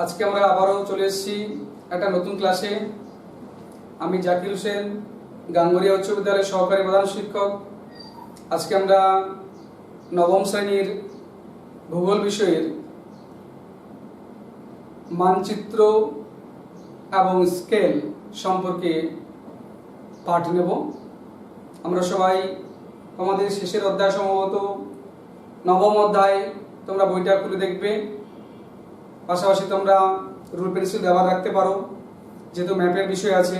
আজকে আমরা আবারও চলে এসেছি একটা নতুন ক্লাসে। আমি জাকির হোসেন, গাঙ্গুরিয়া উচ্চ বিদ্যালয়ের সহকারী প্রধান শিক্ষক। আজকে আমরা নবম শ্রেণীর ভূগোল বিষয়ের মানচিত্র এবং স্কেল সম্পর্কে পাঠ নেব। আমরা সবাই আমাদের শেষের অধ্যায়, সম্ভবত নবম অধ্যায়, তোমরা বইটা খুলে দেখবে। পাশাপাশি তোমরা রুল পেন্সিল ব্যবহার রাখতে পারো, যেহেতু ম্যাপের বিষয় আছে,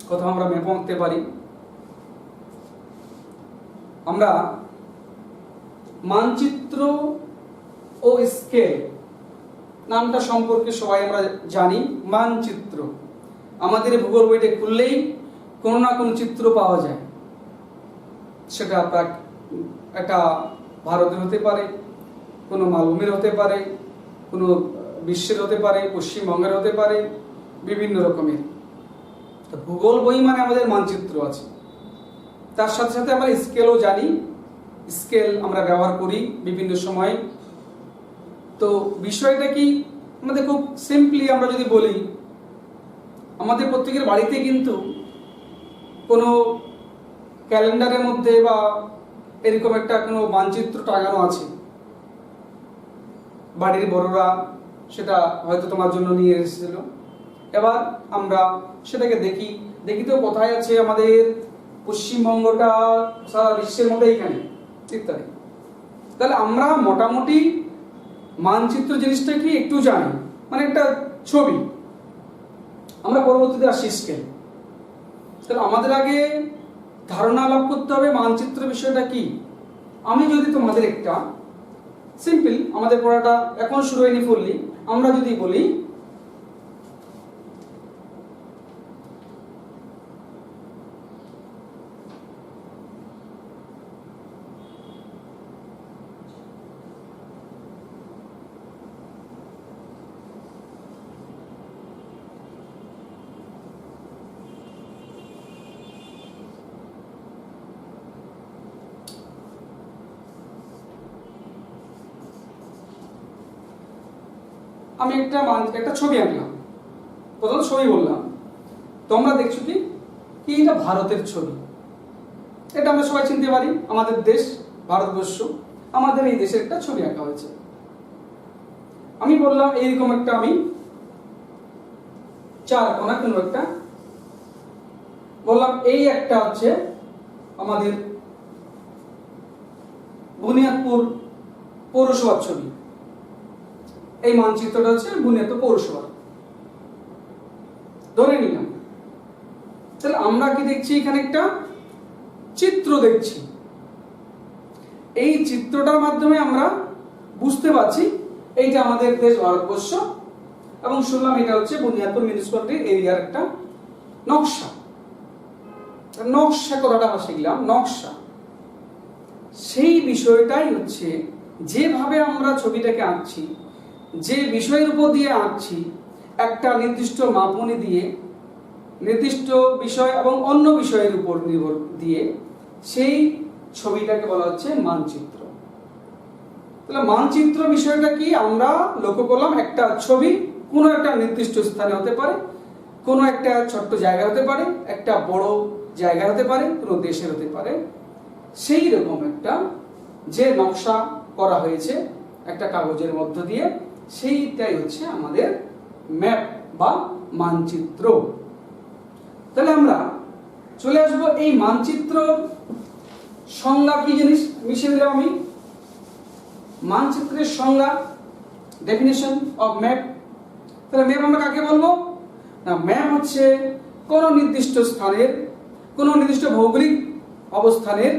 কোথাও আমরা ম্যাপও আঁকতে পারি। আমরা মানচিত্র ও স্কেল নামটা সম্পর্কে সবাই আমরা জানি। মানচিত্র, আমাদের ভূগোল বইটা খুললেই কোনো না কোনো চিত্র পাওয়া যায়। সেটা একটা ভারতের হতে পারে, কোনো মালভূমির হতে পারে, কোনো বিশ্বের হতে পারে, পশ্চিমবঙ্গের হতে পারে, বিভিন্ন রকমের। ভূগোল বই মানে আমাদের মানচিত্র আছে। তার সাথে সাথে আমরা স্কেলও জানি, স্কেল আমরা ব্যবহার করি বিভিন্ন সময়। তো বিষয়টা কি, আমাদের খুব সিম্পলি আমরা যদি বলি, আমাদের প্রত্যেকের বাড়িতে কিন্তু কোনো ক্যালেন্ডারের মধ্যে বা এরকম একটা কোনো মানচিত্র টাঙানো আছে। বাড়ির বড়রা সেটা হয়তো তোমার জন্য নিয়ে এসেছিল। এবার আমরা সেটাকে দেখি তো কোথায় আছে আমাদের পশ্চিমবঙ্গটা সারা বিশ্বের মধ্যে এইখানে ইত্যাদি। তাহলে আমরা মোটামুটি মানচিত্র জিনিসটা কি একটু জানি, মানে একটা ছবি। আমরা পরবর্তীতে আসি স্কেল। তাহলে আমাদের আগে ধারণা লাভ করতে হবে মানচিত্র বিষয়টা কি। আমি যদি তোমাদের একটা সিম্পল, আমাদের পড়াটা এখন শুরু হয়নি ফুললি, আমরা যদি বলি আমি একটা ছবি আঁকলাম, প্রথম ছবি বললাম, তোমরা দেখছো কি এটা ভারতের ছবি। এটা আমরা সবাই চিনতে পারি, আমাদের দেশ ভারতবর্ষ, আমাদের এই দেশের একটা ছবি আঁকা হয়েছে। আমি বললাম এইরকম একটা, আমি চার কোণা কোনো একটা বললাম, এই একটা হচ্ছে আমাদের বুনিয়াদপুর পৌরসভার ছবি। এই মানচিত্রটা হচ্ছে বুনিয়াদপুর পৌরসভা ধরে নিলাম। তাহলে আমরা কি দেখছি, এখানে একটা চিত্র দেখছি। এই চিত্রটার মাধ্যমে আমরা বুঝতে পারছি এইটা আমাদের দেশ ভারতবর্ষ, এবং শুনলাম এটা হচ্ছে বুনিয়াদপুর মিউনিসিপ্যালিটি এরিয়ার একটা নকশা। নকশা কথাটা আমরা শিখলাম, নকশা। সেই বিষয়টাই হচ্ছে যেভাবে আমরা ছবিটাকে আঁকছি, যে বিষয়ের উপর দিয়ে আঁকছি, একটা নির্দিষ্ট মাপনী দিয়ে, নির্দিষ্ট বিষয় এবং অন্য বিষয়ের উপর নির্ভর দিয়ে সেই ছবিটাকে বলা হচ্ছে মানচিত্র। তাহলে মানচিত্র বিষয়টা কি, আমরা লক্ষ্য করলাম একটা ছবি কোনো একটা নির্দিষ্ট স্থানে হতে পারে, কোনো একটা ছোট্ট জায়গা হতে পারে, একটা বড় জায়গা হতে পারে, কোনো দেশের হতে পারে। সেই রকম একটা যে নকশা করা হয়েছে একটা কাগজের মধ্য দিয়ে, সেইটাই হচ্ছে আমাদের ম্যাপ বা মানচিত্র। তাহলে আমরা চলে আসবো এই মানচিত্র সংজ্ঞা কি জিনিস মিশিয়ে দিলাম আমি। মানচিত্রের সংজ্ঞা, ডেফিনেশন অফ ম্যাপ। তাহলে ম্যাপ আমরা কাকে বলবো না, ম্যাপ হচ্ছে কোনো নির্দিষ্ট স্থানের, কোনো নির্দিষ্ট ভৌগোলিক অবস্থানের,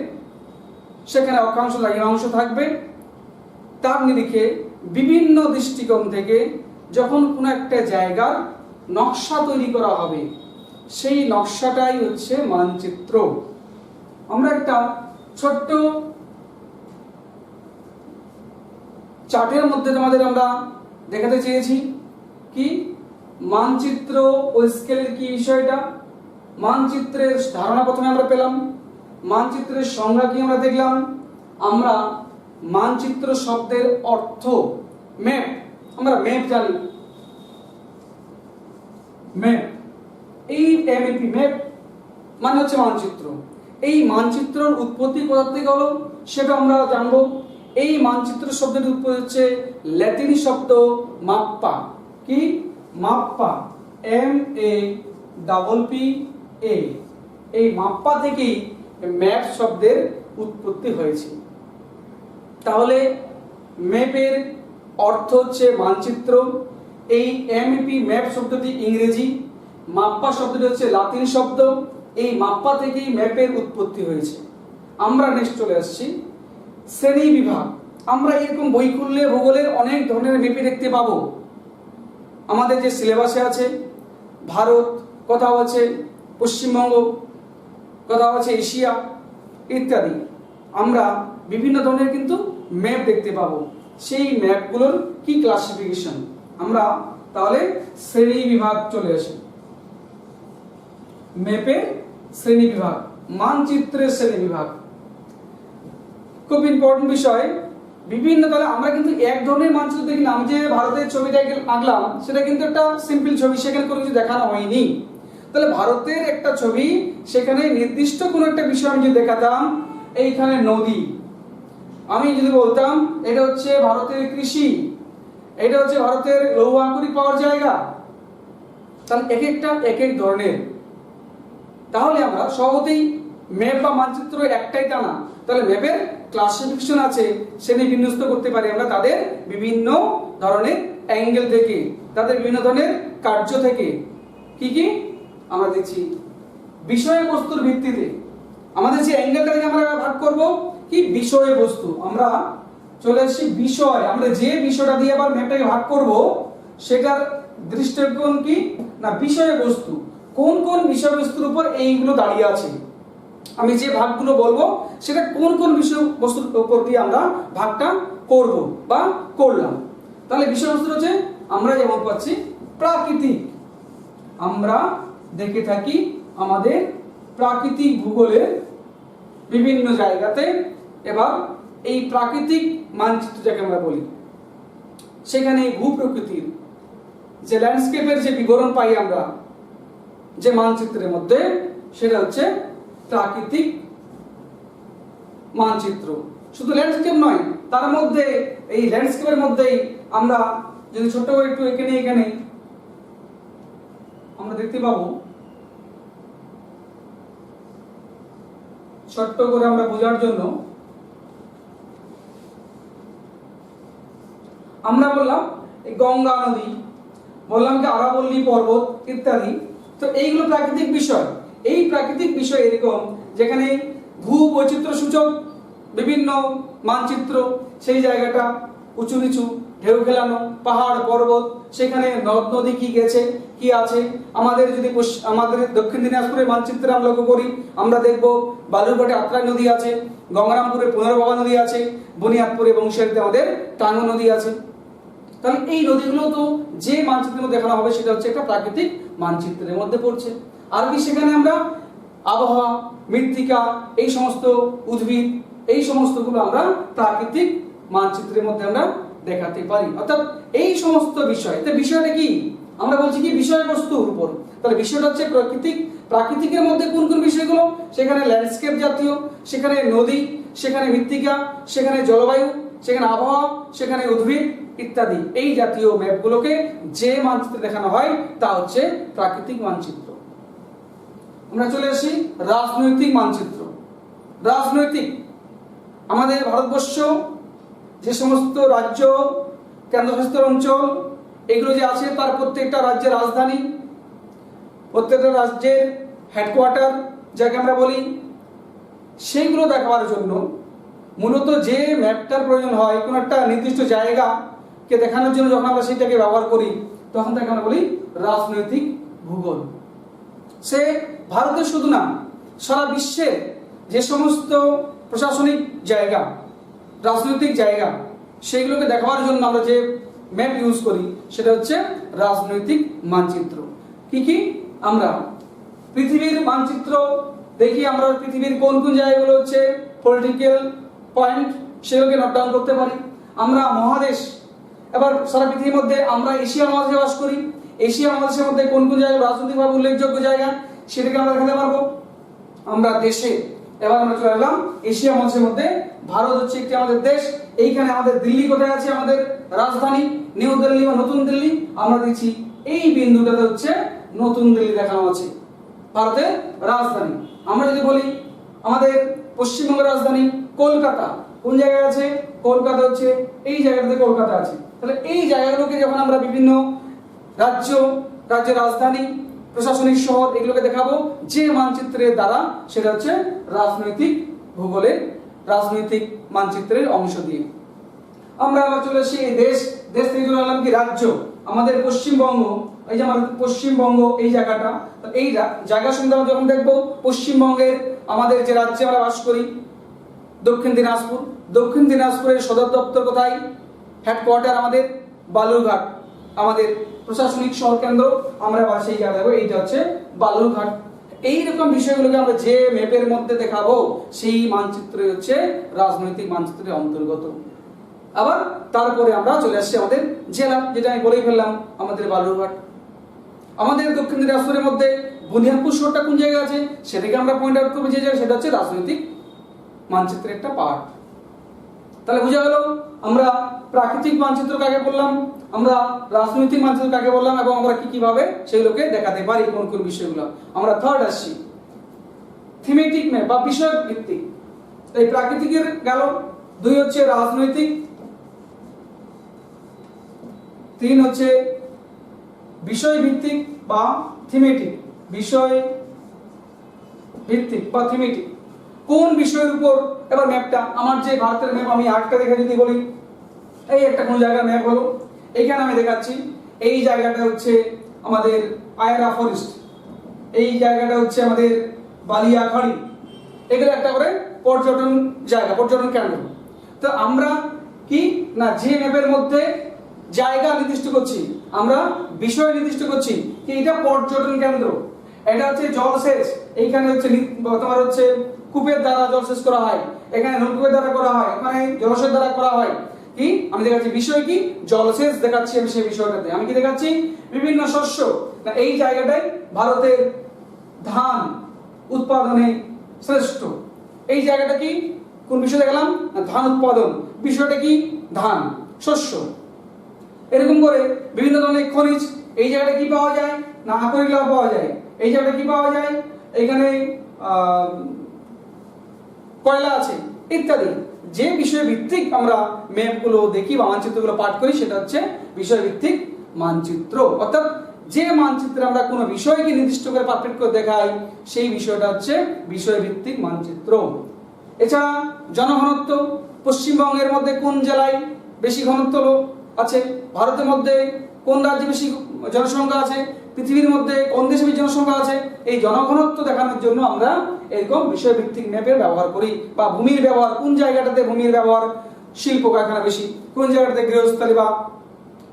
সেখানে অক্ষাংশ দ্রাঘিমাংশ থাকবে, তার নিরিখে বিভিন্ন দৃষ্টিকোণ থেকে যখন কোনো একটা জায়গার নকশা তৈরি করা হবে, সেই নকশাটাই হচ্ছে মানচিত্র। আমরা একটা ছোট্ট চার্টের মধ্যে তোমাদের আমরা দেখাতে চেয়েছি কি মানচিত্র ও স্কেলের কি বিষয়টা। মানচিত্রের ধারণা প্রথমে আমরা পেলাম, মানচিত্রের সংজ্ঞা কি আমরা দেখলাম, আমরা মানচিত্র শব্দের অর্থ ম্যাপ আমরা ম্যাপ জানি, ম্যাপ, এই এমএপি ম্যাপ মানে হচ্ছে মানচিত্র। এই মানচিত্রের উৎপত্তি কোথা থেকে হলো সেটা আমরা জানবো। এই মানচিত্র শব্দটির উৎপত্তি হচ্ছে ল্যাটিন শব্দ মাপ্পা। কি? মাপ্পা, MAPPA। এই মাপ্পা থেকেই ম্যাপ শব্দের উৎপত্তি হয়েছে। তাহলে ম্যাপের অর্থ হচ্ছে মানচিত্র। এই এমএপি ম্যাপ শব্দটি ইংরেজি, মাপ্পা শব্দটি হচ্ছে লাতিন শব্দ। এই মাপ্পা থেকেই ম্যাপের উৎপত্তি হয়েছে। আমরা নেক্সট চলে আসছি শ্রেণী বিভাগ। আমরা এরকম বই খুললে ভূগোলের অনেক ধরনের ম্যাপই দেখতে পাবো। আমাদের যে সিলেবাসে আছে ভারত, কোথাও আছে পশ্চিমবঙ্গ, কোথাও আছে এশিয়া ইত্যাদি, আমরা বিভিন্ন ধরনের কিন্তু ম্যাপ দেখতে পাবো। সেই ম্যাপগুলোর কি ক্লাসিফিকেশন, আমরা তাহলে শ্রেণী বিভাগ চলে আসি। ম্যাপের শ্রেণী বিভাগ, মানচিত্রের শ্রেণী বিভাগ খুব ইম্পর্টেন্ট বিষয়। বিভিন্ন, তাহলে আমরা কিন্তু এক ধরনের মানচিত্র দেখি না। আমি যে ভারতের ছবিটা আঁকলাম সেটা কিন্তু একটা সিম্পল ছবি, সেখানে কোনো কিছু দেখানো হয়নি। তাহলে ভারতের একটা ছবি, সেখানে নির্দিষ্ট কোনো একটা বিষয় আমি যদি দেখাতাম, এইখানে নদী, আমি যদি বলতাম এটা হচ্ছে ভারতের কৃষি, এটা হচ্ছে ভারতের লৌহ আকরিক পাওয়ার জায়গা, তাহলে এক একটা এক এক ধরনের। তাহলে আমরা সহজেই ম্যাপ বা মানচিত্র একটাই তা না, তাহলে ম্যাপের ক্লাসিফিকেশন আছে, শ্রেণী বিন্যস্ত করতে পারি আমরা তাদের বিভিন্ন ধরনের অ্যাঙ্গেল থেকে, তাদের বিভিন্ন ধরনের কার্য থেকে। কি কি আমরা দেখছি বিষয়বস্তুর ভিত্তিতে আমাদের যে অ্যাঙ্গেলটাকে আমরা ভাগ করব কি বিষয়বস্তু। আমরা চলে আসছি বিষয়, আমরা যে বিষয়টা দিয়ে আবার ম্যাপটাকে ভাগ করব সেটার দৃষ্টিকোণ কি না বিষয়বস্তু। কোন কোন বিষয়বস্তুর উপর এইগুলো দাঁড়িয়ে আছে, আমি যে ভাগগুলো বলবো সেটা কোন কোন বিষয়বস্তুর উপর দিয়ে আমরা ভাগটা করব বা করলাম। তাহলে বিষয়বস্তু হচ্ছে আমরা যেমন পাচ্ছি প্রাকৃতিক, আমরা দেখে থাকি আমাদের প্রাকৃতিক ভূগোলের বিভিন্ন জায়গাতে। এবার এই প্রাকৃতিক মানচিত্র যাকে আমরা বলি, সেখানে ভূপ্রকৃতির যে ল্যান্ডস্কেপের যে বিবরণ পাই আমরা যে মানচিত্রের মধ্যে, সেটা হচ্ছে প্রাকৃতিক মানচিত্র। শুধু ল্যান্ডস্কেপ নয়, তার মধ্যে এই ল্যান্ডস্কেপের মধ্যেই আমরা যদি ছোট্ট করে একটু এখানে আমরা দেখতে পাবো, ছোট্ট করে আমরা বোঝার জন্য আমরা বললাম এই গঙ্গা নদী, বললাম কি আরাবল্লী পর্বত ইত্যাদি। তো এইগুলো প্রাকৃতিক বিষয়। এই প্রাকৃতিক বিষয় এরকম যেখানে ভূ বৈচিত্র্য সূচক বিভিন্ন মানচিত্র, সেই জায়গাটা উঁচু নিচু, ঢেউ খেলানো, পাহাড় পর্বত, সেখানে নদ নদী কি গেছে কি আছে। আমাদের যদি আমাদের দক্ষিণ দিনাজপুরের মানচিত্রে আমরা লক্ষ্য করি, আমরা দেখব বালুরঘাটে আত্রাই নদী আছে, গঙ্গারামপুরে পুনর্ভবা নদী আছে, বুনিয়াদপুরে বংশীহারিতে আমাদের টাঙ্গু নদী আছে। তাহলে এই নদীগুলো তো যে মানচিত্রের মধ্যে দেখানো হবে সেটা হচ্ছে একটা প্রাকৃতিক মানচিত্রের মধ্যে পড়ছে। আর কি সেখানে আমরা আবহাওয়া, মৃত্তিকা, এই সমস্ত উদ্ভিদ, এই সমস্তগুলো আমরা প্রাকৃতিক মানচিত্রের মধ্যে আমরা দেখাতে পারি। অর্থাৎ এই সমস্ত বিষয়, তো বিষয়টা কি আমরা বলছি কি বিষয়বস্তুর উপর। তাহলে বিষয়টা হচ্ছে প্রাকৃতিকের মধ্যে কোন কোন বিষয়গুলো, সেখানে ল্যান্ডস্কেপ জাতীয়, সেখানে নদী, সেখানে মৃত্তিকা, সেখানে জলবায়ু, সেখানে আবহাওয়া, সেখানে উদ্ভিদ ইত্যাদি, এই জাতীয় ম্যাপগুলোকে যে মানচিত্রে দেখানো হয় তা হচ্ছে প্রাকৃতিক মানচিত্র। আমরা চলে আসি রাজনৈতিক মানচিত্র। রাজনৈতিক, আমাদের ভারতবর্ষ যে সমস্ত রাজ্য, কেন্দ্রশাসিত অঞ্চল এগুলো যে আছে, তার প্রত্যেকটা রাজ্যের রাজধানী, প্রত্যেকটা রাজ্যের হেডকোয়ার্টার যাকে আমরা বলি, সেইগুলো দেখাবার জন্য মূলত যে ম্যাপটার প্রয়োজন হয়, কোনো একটা নির্দিষ্ট জায়গাকে দেখানোর জন্য যখন আমরা সেটাকে ব্যবহার করি, তখন তাকে আমরা বলি রাজনৈতিক ভূগোল। সে ভারতের শুধু না, সারা বিশ্বের যে সমস্ত প্রশাসনিক জায়গা, রাজনৈতিক জায়গা, সেইগুলোকে দেখাবার জন্য আমরা যে ম্যাপ ইউজ করি সেটা হচ্ছে রাজনৈতিক মানচিত্র। কি কি আমরা পৃথিবীর মানচিত্র দেখি, আমরা পৃথিবীর কোন কোন জায়গাগুলো হচ্ছে পলিটিক্যাল পয়েন্ট, সেগুলোকে নোট ডাউন করতে পারি। আমরা মহাদেশ, এবার সারা পৃথিবীর মধ্যে আমরা এশিয়া মহাদেশে বাস করি, এশিয়া মহাদেশের মধ্যে কোন কোন জায়গা রাজনৈতিকভাবে উল্লেখযোগ্য জায়গা সেটাকে আমরা দেখাতে পারবো আমরা দেশে। এবার আমরা চলে এলাম এশিয়া মহাদেশের মধ্যে, ভারত হচ্ছে একটি আমাদের দেশ। এইখানে আমাদের দিল্লি কোথায় আছে, আমাদের রাজধানী নিউ দিল্লি বা নতুন দিল্লি, আমরা দেখছি এই বিন্দুটাতে হচ্ছে নতুন দিল্লি দেখানো আছে, ভারতের রাজধানী। আমরা যদি বলি আমাদের পশ্চিমবঙ্গের রাজধানী কলকাতা, কোন জায়গায় আছে, কলকাতা হচ্ছে এই জায়গাটাতে কলকাতা আছে। তাহলে এই জায়গাগুলোকে যখন আমরা বিভিন্ন রাজ্যের রাজধানী, প্রশাসনিক শহর এগুলোকে দেখাবো যে মানচিত্রের দ্বারা, সেটা হচ্ছে রাজনৈতিক ভূগোলের রাজনৈতিক মানচিত্রের অংশ দিয়ে। আমরা আবার চলে আসি এই দেশ থেকে চলে এলাম কি রাজ্য, আমাদের পশ্চিমবঙ্গ, এই যে আমাদের পশ্চিমবঙ্গ এই জায়গাটা, এই জায়গা সম্বন্ধে আমরা যখন দেখবো পশ্চিমবঙ্গের আমাদের যে রাজ্যে আমরা বাস করি দক্ষিণ দিনাজপুর, দক্ষিণ দিনাজপুরের সদর দপ্তর কোথায়, হেডকোয়ার্টার আমাদের বালুরঘাট, আমাদের প্রশাসনিক শহর কেন্দ্র আমরা সেই জায়গা দেখবো, এইটা হচ্ছে বালুরঘাট। এইরকম বিষয়গুলোকে আমরা যে ম্যাপের মধ্যে দেখাবো সেই মানচিত্র হচ্ছে রাজনৈতিক মানচিত্রের অন্তর্গত। আবার তারপরে আমরা চলে আসছি আমাদের জেলা, যেটা আমি বলেই ফেললাম আমাদের বালুরঘাট। আমাদের দক্ষিণ দিনাজপুরের মধ্যে বুনিয়াদপুর শহরটা কোন জায়গায় আছে সেটাকে আমরা পয়েন্ট আউট করবো, যে জায়গা সেটা হচ্ছে রাজনৈতিক মানচিত্রের একটা পার্ট। তাহলে বোঝা গেল আমরা প্রাকৃতিক মানচিত্র কাকে বললাম, আমরা রাজনৈতিক মানচিত্র কাকে বললাম, এবং আমরা কি কিভাবে সেগুলোকে দেখাতে পারি কোন কোন বিষয়গুলো। আমরা থার্ড আসছি থিমেটিক ম্যাপ বা বিষয় ভিত্তিক। এই প্রাকৃতিকের গেল, 2 হচ্ছে রাজনৈতিক, 3 হচ্ছে বিষয় ভিত্তিক বা থিমেটিক, বিষয় ভিত্তিক বা থিমেটিক। কোন বিষয়ের উপর, এবার ম্যাপটা আমার যে ভারতের ম্যাপ আমি আরেকটা দেখে যদি বলি, এই একটা কোন জায়গার ম্যাপ হলো, এইখানে আমি দেখাচ্ছি এই জায়গাটা হচ্ছে আমাদের আয়রা ফরেস্ট, এই জায়গাটা হচ্ছে আমাদের বালিয়াখাড়ি, এগুলো একটা করে পর্যটন জায়গা, পর্যটন কেন্দ্র। তো আমরা কি না যে ম্যাপের মধ্যে জায়গা নির্দিষ্ট করছি, আমরা বিষয় নির্দিষ্ট করছি কি এটা পর্যটন কেন্দ্র, এটা হচ্ছে জলসেচ, এইখানে হচ্ছে তোমার হচ্ছে কূপের দ্বারা জলসেচ করা হয়, এখানে নলকূপের দ্বারা করা হয়, এখানে জলাশয়ের দ্বারা করা হয়। কি আমি দেখাচ্ছি বিষয় কি জলসেচ দেখাচ্ছি, আমি সেই বিষয়টাতে আমি কি দেখাচ্ছি বিভিন্ন শস্য। না এই জায়গাটায় ভারতের ধান উৎপাদনে শ্রেষ্ঠ, এই জায়গাটা কি কোন বিষয় দেখালাম না ধান উৎপাদন, বিষয়টা কি ধান শস্য। এরকম করে বিভিন্ন ধরনের খনিজ, এই জায়গাটা কি পাওয়া যায় না আকরিক পাওয়া যায়, এই জায়গাটা কি পাওয়া যায় এখানে কয়লা আছে ইত্যাদি। যে বিষয় ভিত্তিক আমরা ম্যাপগুলো দেখি বা মানচিত্রগুলো পাঠ করি সেটা হচ্ছে বিষয় ভিত্তিক মানচিত্র। অর্থাৎ যে মানচিত্রে আমরা কোনো বিষয়কে নির্দিষ্ট করে পারফেক্ট করে দেখাই সেই বিষয়টা হচ্ছে বিষয় ভিত্তিক মানচিত্র। এছাড়া জনঘনত্ব, পশ্চিমবঙ্গের মধ্যে কোন জেলায় বেশি ঘনত্ব আছে, ভারতের মধ্যে কোন রাজ্যে বেশি জনসংখ্যা আছে, পৃথিবীর মধ্যে কোন দেশে বেশি জনসংখ্যা আছে, এই জনঘনত্ব দেখানোর জন্য আমরা এরকম বিষয়ভিত্তিক ম্যাপের ব্যবহার করি। বা ভূমির ব্যবহার, কোন জায়গাটাতে ভূমির ব্যবহার শিল্প কারখানা বেশি, কোন জায়গাটাতে গৃহস্থালী বা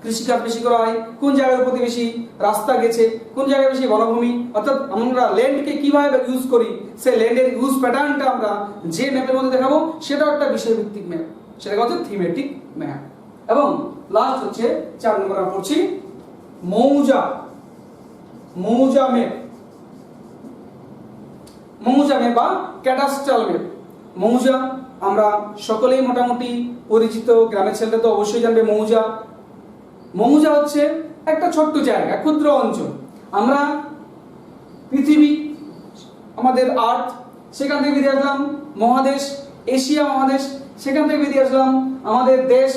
কৃষিকাজ বেশি করা হয়, কোন জায়গার প্রতি বেশি রাস্তা গেছে, কোন জায়গায় বেশি বনভূমি। অর্থাৎ আমরা ল্যান্ডকে কিভাবে ইউজ করি সেই ল্যান্ডের ইউজ প্যাটার্নটা আমরা যে ম্যাপের মধ্যে দেখাবো সেটাও একটা বিষয়ভিত্তিক ম্যাপ, সেটা হচ্ছে থিমেটিক ম্যাপ। এবং লাস্ট হচ্ছে 4 নম্বর আমরা পড়ছি মৌজা ম্যাপ, মৌজা ম্যাপ বা ক্যাডাস্ট্রাল ম্যাপ। মৌজা আমরা সকলেই মোটামুটি পরিচিত, গ্রামের ছেলেরা তো অবশ্যই জানবে মৌজা। মৌজা হচ্ছে একটা ছোট্ট জায়গা, ক্ষুদ্র অঞ্চল। আমরা পৃথিবী আমাদের আর্থ, সেখান থেকে বেরিয়ে আসলাম মহাদেশ এশিয়া মহাদেশ, সেখান থেকে বেরিয়ে আসলাম আমাদের দেশ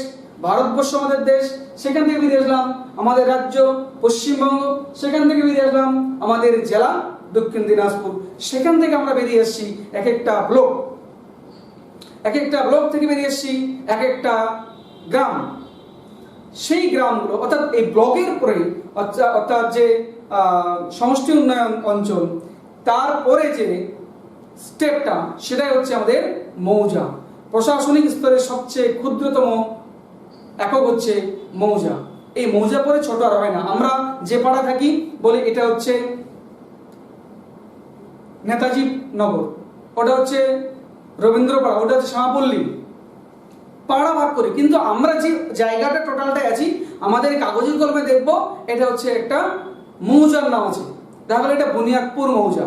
ভারতবর্ষ, আমাদের দেশ, সেখান থেকে বেরিয়ে আসলাম আমাদের রাজ্য পশ্চিমবঙ্গ, সেখান থেকে বেরিয়ে আসলাম আমাদের জেলা দক্ষিণ দিনাজপুর, সেখান থেকে আমরা বেরিয়ে এসেছি এক একটা ব্লক, এক একটা ব্লক থেকে বেরিয়ে এসেছি এক একটা গ্রাম। সেই গ্রামগুলো অর্থাৎ এই ব্লকের পরে অর্থাৎ যে সমষ্টি উন্নয়ন অঞ্চল, তারপরে যে স্টেপটা সেটাই হচ্ছে আমাদের মৌজা। প্রশাসনিক স্তরের সবচেয়ে ক্ষুদ্রতম একক হচ্ছে মৌজা। এই মৌজা পরে ছোট আর হয় না। আমরা যে পাড়া থাকি বলি এটা হচ্ছে নেতাজি নগর, ওটা হচ্ছে রবীন্দ্র পাড়া, ওটা হচ্ছে শ্যামাপল্লী, পাড়া ভাগ করি, কিন্তু আমরা যে জায়গাটা টোটালটা আছি আমাদের কাগজে কলমে দেখবো এটা হচ্ছে একটা মৌজার নাম আছে, দেখা গেল এটা বুনিয়াদপুর মৌজা।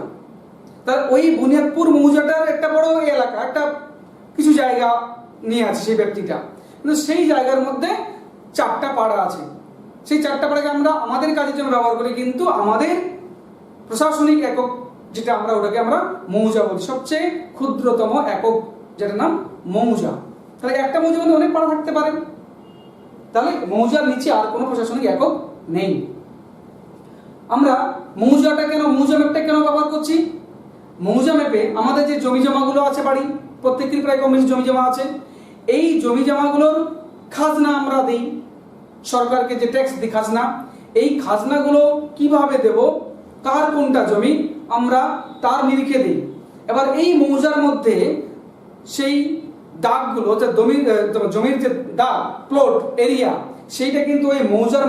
তার ওই বুনিয়াদপুর মৌজাটার একটা বড় এলাকা, একটা কিছু জায়গা নিয়ে আছে সেই ব্যক্তিটা, কিন্তু সেই জায়গার মধ্যে 4টা পাড়া আছে। সেই 4টা পাড়াকে আমরা আমাদের কাজের জন্য ব্যবহার করি, কিন্তু আমাদের প্রশাসনিক একক যেটা আমরা ওটাকে আমরা মৌজা বলি, সবচেয়ে ক্ষুদ্রতম একক যেটার নাম মৌজা। তাহলে একটা মৌজার মধ্যে অনেক পাড়া থাকতে পারে, তাহলে মৌজার নিচে আর কোনো প্রশাসনিক একক নেই। আমরা মৌজা ম্যাপটা কেন ব্যবহার করছি? মৌজা ম্যাপে আমাদের যে জমি জমাগুলো আছে, বাড়ি প্রত্যেকের প্রায় কম বেশি জমি জমা আছে, এই জমি জমাগুলোর খাজনা আমরা দিই সরকারকে, যে ট্যাক্স দিই খাজনা, এই খাজনাগুলো কিভাবে দেব, কার কোনটা জমি আমরা তার নিরিখে দিই। এবার এই মৌজার মধ্যে সেই দাগগুলো, জমির যে দাগ, প্লট এরিয়া, সেইটা কিন্তু ওই মৌজার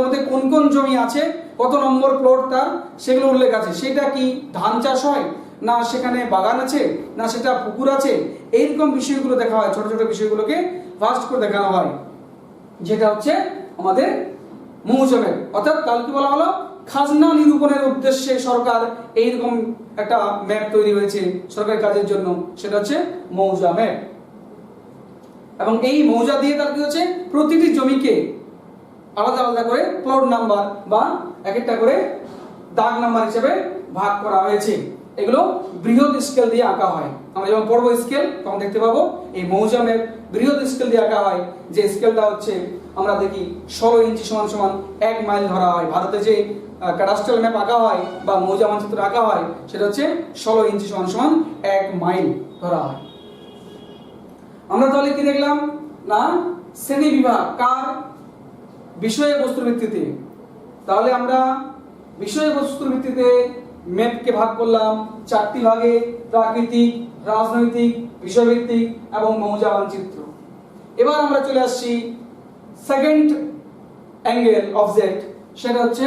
মধ্যে কোন কোন জমি আছে, কত নম্বর প্লট তার, সেগুলো উল্লেখ আছে। সেটা কি ধান চাষ হয়, না সেখানে বাগান আছে, না সেটা পুকুর আছে, এইরকম বিষয়গুলো দেখা হয়, ছোট ছোট বিষয়গুলোকে ভাস্ট করে দেখানো হয়, যেটা হচ্ছে আমাদের মৌজা ম্যাপ। অর্থাৎ কাল কি বলা হলো, খাজনা নিরূপণের উদ্দেশ্যে সরকার এইরকম একটা ম্যাপ তৈরি হয়েছে সরকারি কাজের জন্য, সেটা হচ্ছে মৌজা ম্যাপ। এবং এই মৌজা দিয়ে তার কি হচ্ছে, প্রতিটি জমিকে আলাদা আলাদা করে প্লট নাম্বার বা এক একটা করে দাগ নাম্বার হিসেবে ভাগ করা হয়েছে। এগুলো বৃহৎ স্কেল দিয়ে আঁকা হয়। আমরা যখন পড়বো স্কেল তখন দেখতে পাবো এই মৌজা ম্যাপ বৃহৎ স্কেল দিয়ে আঁকা হয়, যে স্কেলটা হচ্ছে আমরা দেখি 16 ইঞ্চি সমান সমান 1 মাইল ধরা হয়। ভারতে যে ক্যাডাস্ট্রাল ম্যাপ আঁকা হয় বা মৌজা মানচিত্র আঁকা হয় সেটা হচ্ছে 16 ইঞ্চি সমান সমান 1 মাইল ধরা হয়। আমরা তাহলে কি দেখলাম না, শ্রেণী বিভাগ কার, বিষয়বস্তুর ভিত্তিতে। তাহলে আমরা বিষয়বস্তুর ভিত্তিতে ম্যাপকে ভাগ করলাম 4টি ভাগে, প্রাকৃতিক, রাজনৈতিক, বিষয়ভিত্তিক এবং মৌজা মানচিত্র। এবার আমরা চলে আসছি সেকেন্ড অ্যাঙ্গেল অবজেক্ট, সেটা হচ্ছে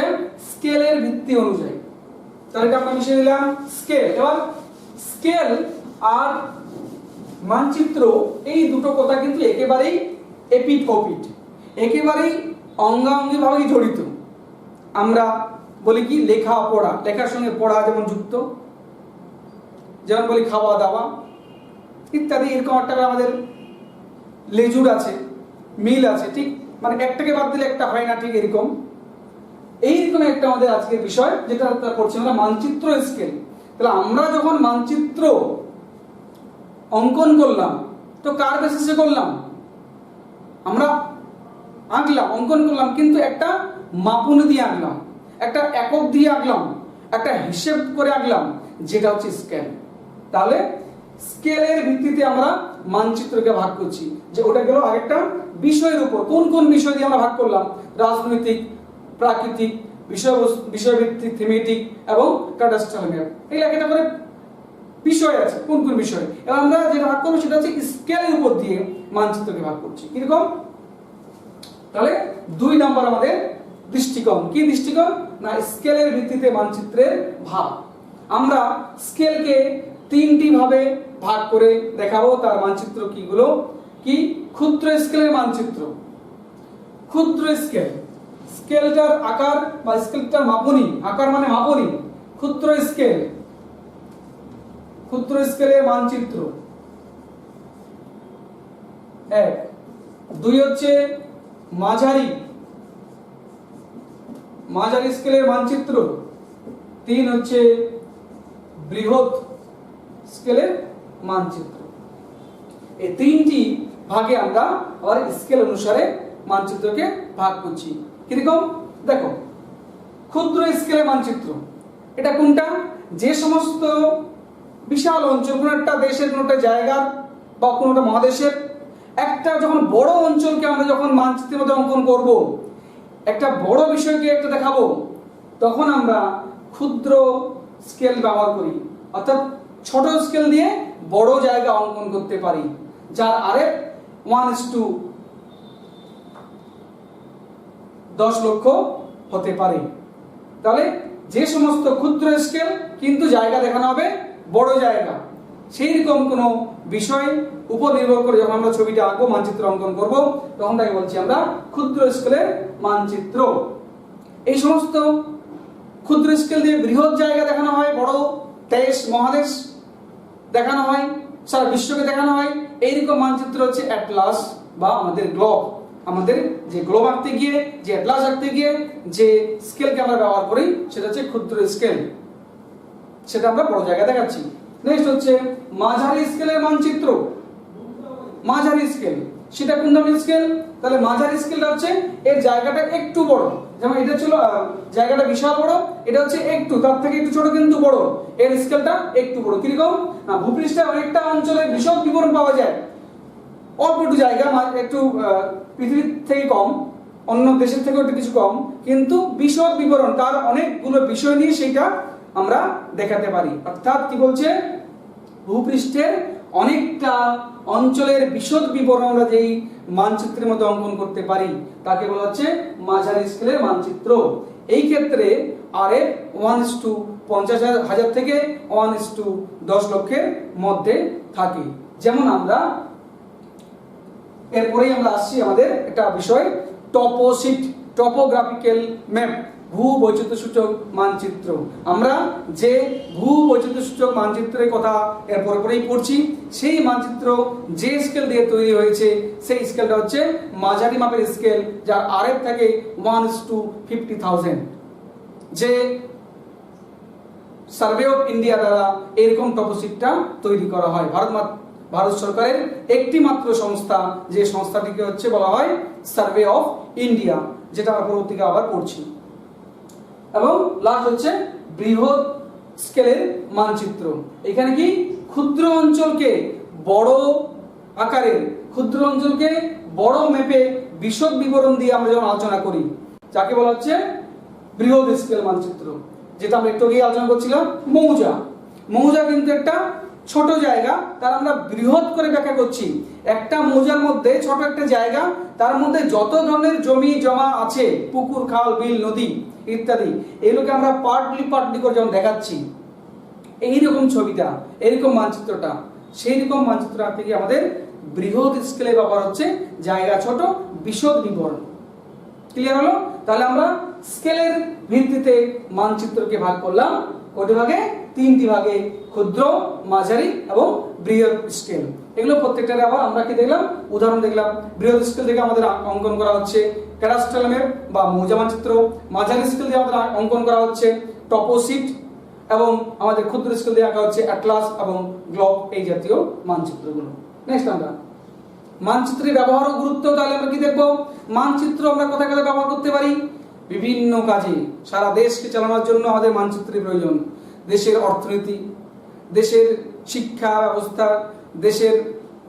স্কেলের ভিত্তি অনুযায়ী। তাহলে এটা আমরা মিশিয়ে দিলাম স্কেল। এবার স্কেল আর মানচিত্র এই দুটো কথা কিন্তু একেবারেই এপিট ওপিট, একেবারেই অঙ্গাঙ্গি ভাবে জড়িত। আমরা বলি কি লেখা পড়া, লেখার সঙ্গে পড়া যেমন যুক্ত, যেমন বলি খাওয়া দাওয়া ইত্যাদি, এরকম একটা আমাদের লেজুর আছে, মিল আছে, ঠিক মানে একটাকে বাদ দিলে একটা হয় না, ঠিক এরকম এইরকম একটা আমাদের আজকের বিষয় যেটা করছি আমরা মানচিত্র স্কেল। তাহলে আমরা যখন মানচিত্র অঙ্কন করলাম তো কার বেসিসে করলাম, আমরা আঁকলাম, অঙ্কন করলাম, কিন্তু একটা মাপুনি দিয়ে আঁকলাম, একটা একক দিয়ে আঁকলাম, একটা হিসেব করে আঁকলাম, যেটা হচ্ছে স্কেল। তাহলে স্কেলের ভিত্তিতে আমরা মানচিত্রকে ভাগ করছি, যে ওটা গেল আরেকটা বিষয়ের উপর। কোন কোন বিষয় দিয়ে আমরা ভাগ করলাম, রাজনৈতিক, প্রাকৃতিক, বিষয়ভিত্তিক, থিমেটিক এবং ক্যাডাস্ট্রাল ম্যাপ, এই একটা করে বিষয় আছে, কোন কোন বিষয়। এবং আমরা যেটা ভাগ করবো সেটা হচ্ছে স্কেলের উপর দিয়ে মানচিত্রকে ভাগ করছি। কিরকম, তাহলে 2 নাম্বার আমাদের দৃষ্টিকোণ। কি দৃষ্টিকোণ না, স্কেলের ভিত্তিতে মানচিত্রের ভাগ। আমরা স্কেলকে 3টি ভাবে ভাগ করে দেখাবো। তার মানচিত্র কিগুলো কি, ক্ষুদ্র স্কেলের মানচিত্র, ক্ষুদ্র স্কেল, স্কেলটার আকার বা স্কেলটার মাপনী, আকার মানে মাপনী, ক্ষুদ্র স্কেল, ক্ষুদ্র স্কেলের মানচিত্র 1। 2 হচ্ছে মাঝারি, মাঝারি স্কেলের মানচিত্র। 3 হচ্ছে বৃহৎ স্কেলের মানচিত্র। এই 3টি ভাগে আমরা আবার স্কেল অনুসারে মানচিত্রকে ভাগ করছি। কিরকম দেখো, ক্ষুদ্র স্কেলের মানচিত্র এটা কোনটা, যে সমস্ত বিশাল অঞ্চল, কোনো একটা দেশের, কোনো একটা জায়গার বা কোনো একটা মহাদেশের একটা যখন বড় অঞ্চলকে আমরা যখন মানচিত্রের মধ্যে অঙ্কন করব, একটা বড় বিষয়কে একটা দেখাবো, তখন আমরা ক্ষুদ্র স্কেল ব্যবহার করি। অর্থাৎ ছোট স্কেল দিয়ে বড় জায়গা অঙ্কন করতে পারি, যার আরএফ 1:10 লক্ষ হতে পারে। তাহলে যে সমস্ত ক্ষুদ্র স্কেল কিন্তু জায়গা দেখানো হবে বড় জায়গা, সেই রকম কোনো বিষয় উপর নির্ভর করে যখন আমরা ছবিটা আঁকবো, মানচিত্র অঙ্কন করব, তখন তাকে বলছি আমরা ক্ষুদ্র স্কেলের মানচিত্র। এই সমস্ত ক্ষুদ্র স্কেল দিয়ে বৃহৎ জায়গা দেখানো হয়, বড় দেশ মহাদেশ দেখানো হয়, সারা বিশ্বকে দেখানো হয়। এইরকম মানচিত্র হচ্ছে অ্যাটলাস বা আমাদের গ্লোব। আমাদের যে গ্লোব আঁকতে গিয়ে, যে অ্যাটলাস আঁকতে গিয়ে যে স্কেলকে আমরা ব্যবহার করি সেটা হচ্ছে ক্ষুদ্র স্কেল, সেটা আমরা বড় জায়গা দেখাচ্ছি। নেক্সট হচ্ছে মাঝারি স্কেলের মানচিত্র। মাঝারি স্কেল সেটা কোন ধরনের স্কেল? তাহলে মাঝারি স্কেলটা হচ্ছে এর জায়গাটা একটু বড়, যেমন এটা ছিল জায়গাটা বিশাল বড়, এটা হচ্ছে একটু তার থেকে একটু ছোট কিন্তু বড়, এর স্কেলটা একটু বড়। কিরকম না, ভূপৃষ্ঠে অনেকটা অঞ্চলের বিশদ বিবরণ পাওয়া যায়, অল্প একটু জায়গা, একটু পৃথিবীর থেকে কম, অন্য দেশের থেকেও একটু কিছু কম, কিন্তু বিশদ বিবরণ তার অনেকগুলো বিষয় নিয়ে সেটা আমরা দেখাতে পারি। অর্থাৎ কি বলছে, ভূপৃষ্ঠের অনেকটা অঞ্চলের বিশদ বিবরণ আমরা যেই মানচিত্রের মধ্যে অঙ্কন করতে পারি তাকে বলা হচ্ছে মাঝারি স্কেলের মানচিত্র। এই ক্ষেত্রে RF 1:50,000 থেকে 1:10 লক্ষের মধ্যে থাকে। যেমন আমরা এরপরেই আমরা আসছি আমাদের একটা বিষয়, টপোশিট, টপোগ্রাফিক্যাল ম্যাপ, ভূ বৈচিত্র্যসূচক মানচিত্র। আমরা যে ভূ বৈচিত্র্যসূচক মানচিত্রের কথা এর পরেই পড়ছি, সেই মানচিত্র যে স্কেল দিয়ে তৈরি হয়েছে সেই স্কেলটা হচ্ছে মাঝারি মাপের স্কেল, যার RF থাকে 1:50,000। যে সার্ভে অফ ইন্ডিয়া দ্বারা এরকম টপোশিটটা তৈরি করা হয়। ভারত সরকারের একটি মাত্র সংস্থা, যে সংস্থাটিকে হচ্ছে বলা হয় সার্ভে অফ ইন্ডিয়া, যেটা আমরা পরবর্তীতে আবার পড়ছি। এবং লাস্ট হচ্ছে বৃহৎ স্কেলের মানচিত্র। এখানে কি ক্ষুদ্র অঞ্চলকে বড় আকারের, ক্ষুদ্র অঞ্চলকে বড় ম্যাপে বিশদ বিবরণ দিয়ে আমরা যখন আলোচনা করি, যাকে বলা হচ্ছে বৃহৎ স্কেল মানচিত্র। যেটা আমরা একটু আগে আলোচনা করছিলাম, মৌজা। মৌজা কিন্তু একটা ছোট জায়গা, তার আমরা বৃহৎ করে ব্যাখ্যা করছি। একটা মৌজার মধ্যে ছোট একটা জায়গা, তার মধ্যে যত ধরনের জমি জমা আছে, পুকুর, খাল, বিল, নদী ইত্যাদি, এগুলোকে আমরা পার্টলি করে যেমন দেখাচ্ছি, এইরকম ছবিটা, এইরকম মানচিত্রটা, সেই রকম মানচিত্র আঁকতে গিয়ে আমাদের বৃহৎ স্কেলে ব্যবহার হচ্ছে, জায়গা ছোট, বিশদ বিবরণ। ক্লিয়ার হলো? তাহলে আমরা স্কেলের ভিত্তিতে মানচিত্রকে ভাগ করলাম কয়টি ভাগে? 3টি ভাগে, ক্ষুদ্র, মাঝারি এবং বৃহৎ স্কেল। এগুলো প্রত্যেকটার আবার আমরা কি দেখলাম? উদাহরণ দেখলাম। বৃহৎ স্কেল থেকে আমাদের অঙ্কন করা হচ্ছে ক্যাডাস্ট্রাল ম্যাপ বা মৌজা মানচিত্র, মাঝারি স্কেল দিয়ে আমাদের অঙ্কন করা হচ্ছে টপোশিট, এবং আমাদের ক্ষুদ্র স্কেল দিয়ে আঁকা হচ্ছে অ্যাটলাস এবং গ্লোব, এই জাতীয় মানচিত্রগুলো। নেক্সট আমরা মানচিত্রের ব্যবহার ও গুরুত্ব, তাহলে আমরা কি দেখবো? মানচিত্র আমরা কোথায় কোথায় ব্যবহার করতে পারি? বিভিন্ন কাজে। সারা দেশকে চালানোর জন্য আমাদের মানচিত্রের প্রয়োজন। দেশের অর্থনীতি, দেশের শিক্ষা ব্যবস্থা, দেশের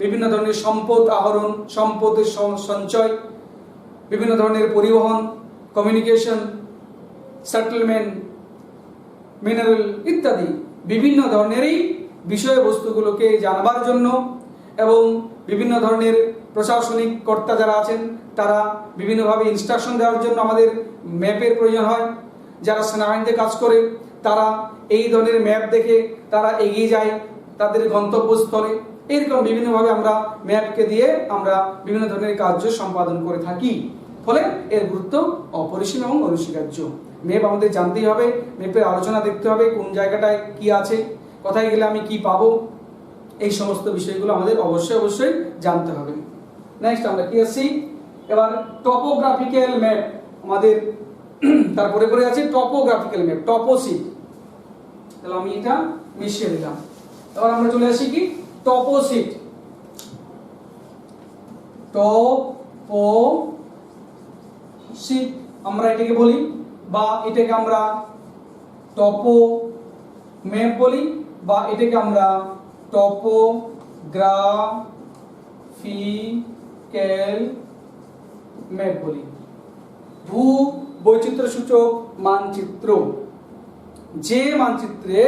বিভিন্ন ধরনের সম্পদ আহরণ, সম্পদের সঞ্চয়, বিভিন্ন ধরনের পরিবহন, কমিউনিকেশন, সেটেলমেন্ট, মিনারেল ইত্যাদি বিভিন্ন ধরনেরই বিষয়বস্তুগুলোকে জানবার জন্য, এবং বিভিন্ন ধরনের প্রশাসনিক কর্তা যারা আছেন তারা বিভিন্নভাবে ইনস্ট্রাকশন দেওয়ার জন্য আমাদের ম্যাপের প্রয়োজন হয়। যারা সেনাবাহিনীতে কাজ করে তারা এই ধরনের ম্যাপ দেখে তারা এগিয়ে যায় তাদের গন্তব্যস্থলে। এরকম বিভিন্নভাবে আমরা ম্যাপকে দিয়ে আমরা বিভিন্ন ধরনের কার্য সম্পাদন করে থাকি। ফলে এর গুরুত্ব অপরিসীম এবং অনস্বীকার্য। ম্যাপ আমাদের জানতেই হবে, ম্যাপের আলোচনা দেখতে হবে, কোন জায়গাটায় কি আছে, কোথায় গেলে আমি কি পাবো, এই সমস্ত বিষয়গুলো আমাদের অবশ্যই জানতে হবে। নেক্সট আমরা কি আসছি এবার? Topographical map. আমাদের তারপরে পরে আছে টপোগ্রাফিক্যাল ম্যাপ, টপোশিট। তাহলে আমি এটা মিশিয়ে দিলাম। এবার আমরা চলে আসি কি টপোশিট। টপোশিট আমরা এটাকে বলি, বা এটাকে আমরা টপো ম্যাপ বলি, বা এটাকে আমরা টপোগ্রাফিক্যাল ম্যাপ বলি। ভূ বৈচিত্র্যসূচক মানচিত্র, যে মানচিত্রে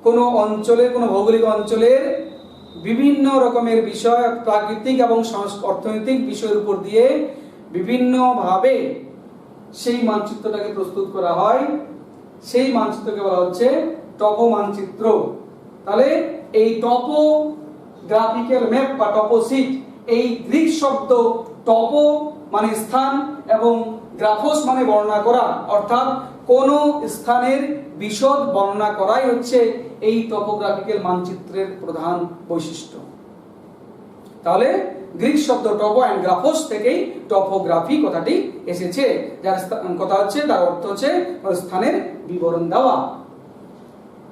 কোনো অঞ্চলের, কোনো ভৌগোলিক অঞ্চলের বিভিন্ন রকমের বিষয়, প্রাকৃতিক এবং অর্থনৈতিক বিষয়ের উপর দিয়ে বিভিন্নভাবে সেই মানচিত্রটাকে প্রস্তুত করা হয়, সেই মানচিত্রকে বলা হচ্ছে টপো মানচিত্র। তাহলে এই টপোগ্রাফিক্যাল ম্যাপ বা টপোসিট, এই গ্রিক শব্দ টপো মানে স্থান এবং গ্রাফোস মানে বর্ণনা করা, অর্থাৎ কোন স্থানের বিশদ বর্ণনা করাই হচ্ছে এই টপোগ্রাফিক্যাল মানচিত্রের প্রধান বৈশিষ্ট্য। তাহলে গ্রিক শব্দ টপো অ্যান্ড গ্রাফোস থেকেই টপোগ্রাফি কথাটি এসেছে, যার কথা হচ্ছে, তার অর্থ হচ্ছে স্থানের বিবরণ দেওয়া।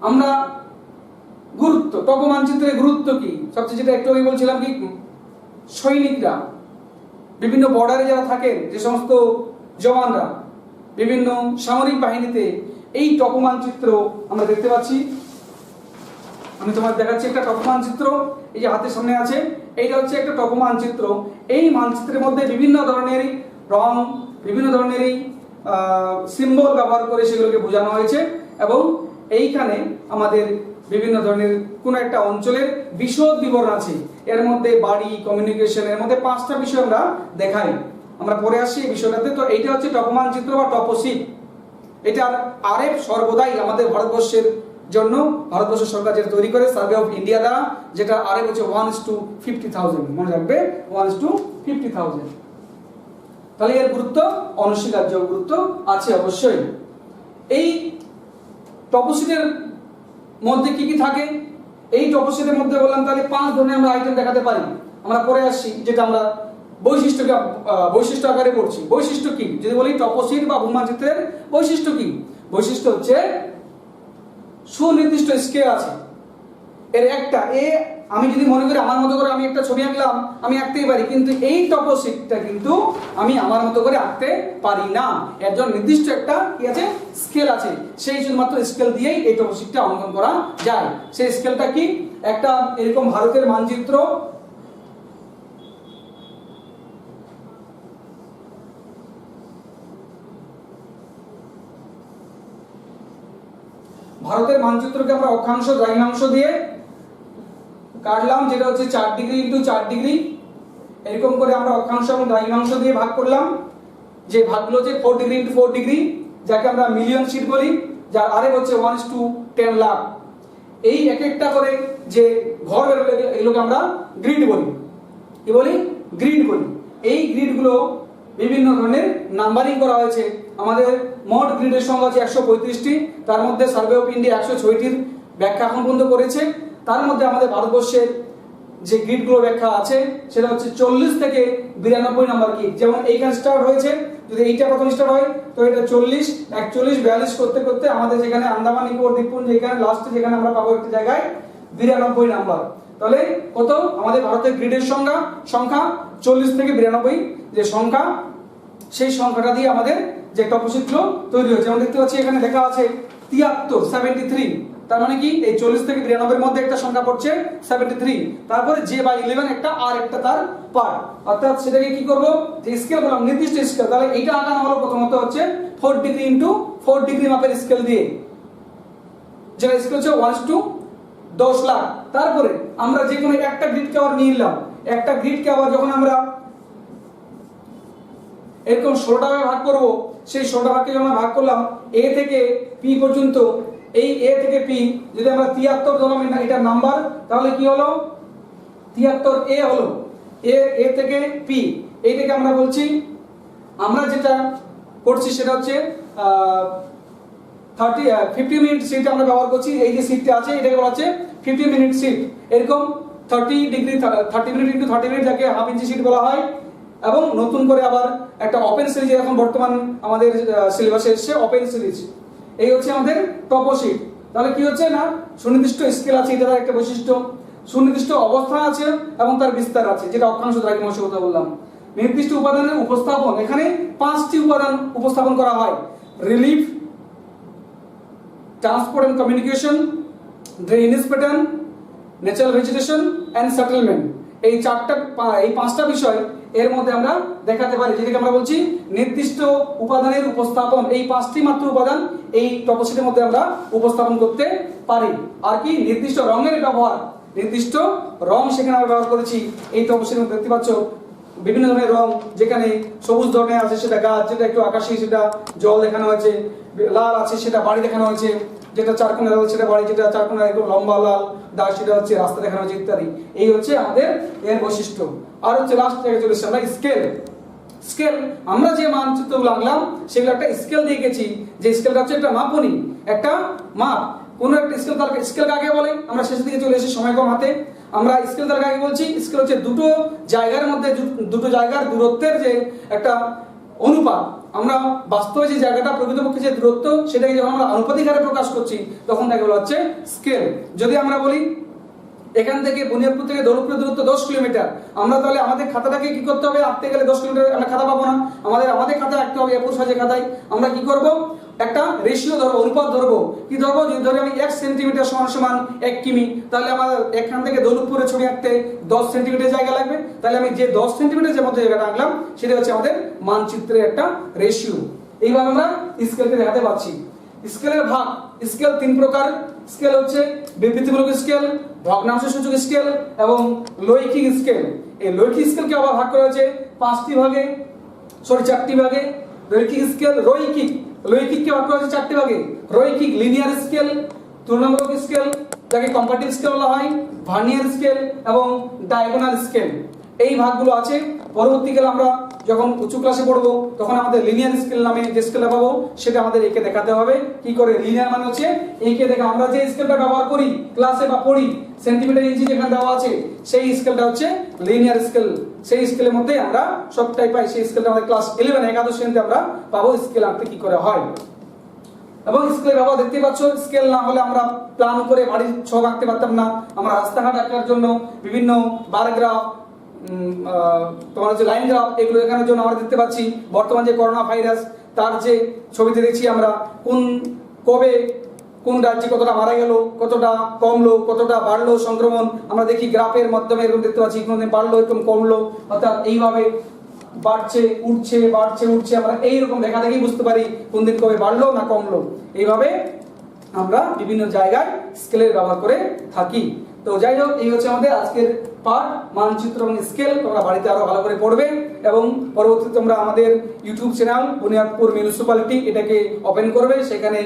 আমরা গুরুত্ব, টপো মানচিত্রের গুরুত্ব কি? সবচেয়ে যেটা একটু আগে বলছিলাম কি, সৈনিকরা বিভিন্ন বর্ডারে যারা থাকেন, যে সমস্ত জওয়ানরা বিভিন্ন সামরিক বাহিনীতে, এই টপো মানচিত্র আমরা দেখতে পাচ্ছি। আমি তোমার দেখাচ্ছি একটা টপো মানচিত্র, এই যে হাতের সামনে আছে, এইটা হচ্ছে একটা টপো মানচিত্র। এই মানচিত্রের মধ্যে বিভিন্ন ধরনের রং, বিভিন্ন ধরনের সিম্বল ব্যবহার করে সেগুলোকে বোঝানো হয়েছে, এবং এইখানে আমাদের বিভিন্ন ধরনের কোন একটা অঞ্চলের বিশদ বিবরণ আছে। এর মধ্যে বাড়ি, কমিউনিকেশন, এর মধ্যে 5টা বিষয় আমরা দেখাই, আমরা পরে আসছি এই বিষয়টাতে। তো এইটা হচ্ছে টপো মানচিত্র বা টপোসিট। এটার আরএফ সর্বদাই আমাদের ভারতবর্ষের জন্য ভারতবর্ষ সরকার যেটা তৈরি করে সার্ভে অফ ইন্ডিয়া দ্বারা, যেটা আরএফ হচ্ছে 1:50,000, মনে রাখবে 1:50,000। তাহলে এর গুরুত্ব অনস্বীকার্য, গুরুত্ব আছে অবশ্যই। এই টপোসিটের মধ্যে কি কি থাকে? এই টপোসিটের মধ্যে বললাম তাহলে 5 ধরনের আমরা আইটেম দেখাতে পারি, আমরা পরে আসছি, যেটা আমরা বৈশিষ্ট্য আকারে পড়ছি। বৈশিষ্ট্য কি যদি বলি, টপোসিট বা ভূমানচিত্রের বৈশিষ্ট্য কি? বৈশিষ্ট্য হচ্ছে সুনির্দিষ্ট স্কেল আছে। এর একটা আমি যদি মনে করি আমার মতো করে আমি একটা ছবি আঁকলাম, আমি আঁকতেই পারি, কিন্তু এই টপোসিটটা কিন্তু আমি আমার মতো করে আঁকতে পারি না। এর জন্য নির্দিষ্ট একটা কি আছে, স্কেল আছে। সেই শুধুমাত্র স্কেল দিয়েই এই টপোসিটটা অঙ্কন করা যায়। সেই স্কেলটা কি? একটা এরকম ভারতের মানচিত্র, ভারতের মানচিত্রকে আমরা অক্ষাংশ দ্রাঘিমাংশ দিয়ে কাটলাম, যেটা হচ্ছে 4 ডিগ্রি ইন্টু 4 ডিগ্রি, এরকম করে আমরা অক্ষাংশ এবং দ্রাঘিমাংশ দিয়ে ভাগ করলাম। যে ভাগগুলো হচ্ছে 4 ডিগ্রি ইন্টু 4 ডিগ্রি, যাকে আমরা মিলিয়ন শিট বলি, যার আরেক হচ্ছে 1:10 লাখ। এই এক একটা করে যে ঘর বেরোলে এগুলোকে আমরা গ্রিড বলি। কি বলি? গ্রিড বলি। এই গ্রিডগুলো বিভিন্ন ধরনের নাম্বারিং করা হয়েছে। আমাদের মোট গ্রিডের সংখ্যা আছে 135টি, তার মধ্যে সার্ভে অফ ইন্ডিয়া 106টির ব্যাখ্যা এখন পর্যন্ত করেছে। তার মধ্যে আমাদের ভারতবর্ষের যে গ্রিডগুলো ব্যাখ্যা আছে সেটা হচ্ছে 40 থেকে 92 নম্বর গ্রিড। যেমন এইখানে স্টার্ট হয়েছে, যদি এইটা প্রথম স্টার্ট হয় তো এটা 40, 41, 42 করতে করতে আমাদের যেখানে আন্দামান নিকোবর দ্বীপপুঞ্জ, এখানে লাস্টে যেখানে আমরা পাবো একটা জায়গায় 92 নাম্বার। তাহলে কত? আমাদের ভারতের গ্রিডের সংখ্যা 40 থেকে 92 যে সংখ্যা, সেই সংখ্যাটা দিয়ে আমাদের যে টপোসিটগুলো তৈরি হয়েছে। আমরা দেখতে পাচ্ছি এখানে লেখা আছে 73, তার মানে কি এই 40 থেকে 92 এর মধ্যে একটা সংখ্যা পড়ছে 73, তারপরে j/11 একটা আর একটা তার পার্ট, অর্থাৎ সেটাকে কি করব, যে স্কেল বললাম নির্দিষ্ট স্কেল। তাহলে এইটা আঁকানো হলো প্রথমত হচ্ছে 4 ডিগ্রি ইনটু 4 ডিগ্রি মাপের স্কেল দিয়ে, যেটা স্কেল হচ্ছে 1:10 লাখ। তারপরে আমরা যে কোনো একটা গ্রিডকে আবার নিয়ে নিলাম, একটা গ্রিডকে আবার যখন আমরা এরকম 16টা ভাগে ভাগ করব, সেই 16টা ভাগকে যখন ভাগ করলাম a থেকে p পর্যন্ত, এই a থেকে p যদি আমরা 73 ধরলাম এটা নাম্বার, তাহলে কি হলো 73 a হলো। a থেকে p, এই থেকে আমরা বলছি, আমরা যেটা করছি সেটা হচ্ছে 50 মিনিট সিট আমরা ব্যবহার করছি। এই যে সিটটা আছে এটাকে বলা হচ্ছে 50 মিনিট সিট। এরকম 30 মিনিট ইনটু 30 মিনিট, যাকে হাফ ইঞ্চি সিট বলা হয়। এবং নতুন করে আবার একটা ওপেন সিরিজ এখন বর্তমান আমাদের সিলেবাসে এসেছে, ওপেন সিরিজ। এই হচ্ছে আমাদের টপোসিট। তাহলে কি হচ্ছে না, সুনির্দিষ্ট স্কেল আছে, এটার একটা বৈশিষ্ট্য, সুনির্দিষ্ট অবস্থান আছে এবং তার বিস্তার আছে, যেটা অক্ষাংশ দ্রাঘিমাংশ কথা বললাম। নির্দিষ্ট উপাদানের উপস্থাপন, এখানে 5টি উপাদান উপস্থাপন করা হয়: relief, transport and communication, drainage pattern, natural vegetation and settlement. এই 5টা বিষয় এর মধ্যে আমরা দেখাতে পারি, যেটাকে আমরা বলছি নির্দিষ্ট উপাদানের উপস্থাপন। এই 5টি মাত্র উপাদান এই টপোসিটের মধ্যে আমরা উপস্থাপন করতে পারি। আর কি, নির্দিষ্ট রঙের ব্যবহার, নির্দিষ্ট রং সেখানে আমরা ব্যবহার করেছি। এই টপোসিটের মধ্যে দেখতে পাচ্ছ বিভিন্ন ধরনের রং, যেখানে সবুজ ধরনের আছে সেটা গাছ, যেটা একটু আকাশী সেটা জল দেখানো হয়েছে, লাল আছে সেটা বাড়ি দেখানো হয়েছে, যেটা চারকোনা লাল সেটা বাড়ি, যেটা চারকোনা একটু লম্বা লাল দাগ সেটা হচ্ছে রাস্তা দেখানো হচ্ছে ইত্যাদি। এই হচ্ছে আমাদের এর বৈশিষ্ট্য। আর হচ্ছে লাস্ট জায়গায় চলে এসেছি আমরা স্কেল। স্কেল আমরা যে মানচিত্রগুলো আঁকলাম সেগুলো একটা স্কেল দিয়ে গেছি, যে স্কেলটা হচ্ছে একটা মাপনি, একটা মাপ। কোন একটা স্কেল তাহলে স্কেল কাকে বলে, আমরা শেষের দিকে চলে এসেছি সময় কম হাতে। আমরা স্কেল তাহলে কাকে বলছি, স্কেল হচ্ছে দুটো জায়গার মধ্যে দুটো জায়গার দূরত্বের যে একটা অনুপাত। আমরা বাস্তবে যে জায়গাটা প্রকৃতপক্ষে যে দূরত্ব সেটাকে যখন আমরা আনুপাতিক হারে প্রকাশ করছি তখন তাকে বলা হচ্ছে স্কেল। যদি আমরা বলি এখান থেকে বুনিয়াদপুর থেকে দৌলতপুরের দূরত্ব 10 কিলোমিটার, আমরা তাহলে আমাদের খাতাটাকে কি করতে হবে, আঁকতে গেলে 10 কিলোমিটার আমরা খাতা পাবো না, আমাদের খাতায় আঁকতে হবে এ4 সাইজের খাতায়। আমরা কি করব, একটা রেশিও ধরবো, অনুপাত ধরবো। কি ধরবো, যদি ধরি আমি 1 সেন্টিমিটার সমান 1 কিমি, তাহলে আমার এখান থেকে দৌলতপুরের ছবি আঁকতে 10 সেন্টিমিটার জায়গা লাগবে। তাহলে আমি যে 10 সেন্টিমিটার যে মধ্যে জায়গাটা আঁকলাম সেটা হচ্ছে আমাদের মানচিত্রের একটা রেশিও। এইভাবে আমরা স্কেলকে দেখাতে পাচ্ছি। স্কেলের ভাগ, স্কেল 3 প্রকার। স্কেল হচ্ছে বিবৃতিমূলক স্কেল, ভগ্নাংশ সূচক স্কেল এবং লৈখিক স্কেল। এই লৈখিক স্কেলকে আবার ভাগ করা হয়েছে 4টি ভাগে। লৈখিক স্কেল, লৈখিককে ভাগ করা হয়েছে 4টি ভাগে। রৈখিক লিনিয়ার স্কেল, তুলনামূলক স্কেল যাকে কম্পারেটিভ স্কেল বলা হয়, ভার্নিয়ার স্কেল এবং ডায়াগোনাল স্কেল। এই ভাগগুলো আছে। পরবর্তীকালে আমরা যখন উঁচু ক্লাসে পড়বো তখন আমাদের লিনিয়ার স্কেল নামে যে স্কেলটা পাবো সেটা আমাদের এঁকে দেখাতে হবে। কি করে, লিনিয়ার মানে হচ্ছে এঁকে দেখা। আমরা যে স্কেলটা ব্যবহার করি ক্লাসে বা পড়ি, সেন্টিমিটার ইঞ্চি যেখানে দেওয়া আছে সেই স্কেলটা হচ্ছে লিনিয়ার স্কেল। সেই স্কেলের মধ্যে আমরা সবটাই পাই। সেই স্কেলটা আমাদের ক্লাস 11 একাদশ শ্রেণীতে আমরা পাবো স্কেল আঁকতে কি করে হয়। এবং স্কেলের ব্যবহার দেখতে পাচ্ছ, স্কেল না হলে আমরা প্ল্যান করে বাড়ির ছক আঁকতে পারতাম না। আমরা রাস্তাঘাট আঁকার জন্য বিভিন্ন বার গ্রাফ, তোমার হচ্ছে লাইন গ্রাফ, এগুলো দেখানোর জন্য আমরা দেখতে পাচ্ছি বর্তমান যে করোনা ভাইরাস তার যে ছবিতে দেখছি আমরা কবে কোন রাজ্যে কতটা মারা গেল, কতটা কমলো, কতটা বাড়লো সংক্রমণ, আমরা দেখি গ্রাফের মাধ্যমে এরকম দেখতে পাচ্ছি কোনদিন বাড়লো এরকম কমলো, অর্থাৎ এইভাবে বাড়ছে উঠছে আমরা এইরকম দেখা দেখেই বুঝতে পারি কোন দিন কবে বাড়লো না কমলো। এইভাবে আমরা বিভিন্ন জায়গায় স্কেলের ব্যবহার করে থাকি। তো যাই হোক, এই হচ্ছে আমাদের আজকের পার্ট, মানচিত্র এবং স্কেল। তোমরা বাড়িতে আরো ভালো করে পড়বে এবং পরবর্তীতে তোমরা আমাদের ইউটিউব চ্যানেল বুনিয়াদপুর মিউনিসিপ্যালিটি এটাকে ওপেন করবে, সেখানে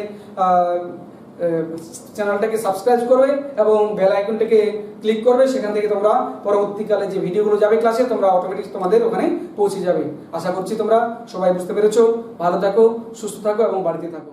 চ্যানেলটাকে সাবস্ক্রাইব করবে এবং বেল আইকনটাকে ক্লিক করবে। সেখান থেকে তোমরা পরবর্তীকালে যে ভিডিওগুলো যাবে ক্লাসে তোমরা অটোমেটিক তোমাদের ওখানে পৌঁছে যাবে। আশা করছি তোমরা সবাই বুঝতে পেরেছো। ভালো থাকো, সুস্থ থাকো এবং বাড়িতে থাকো।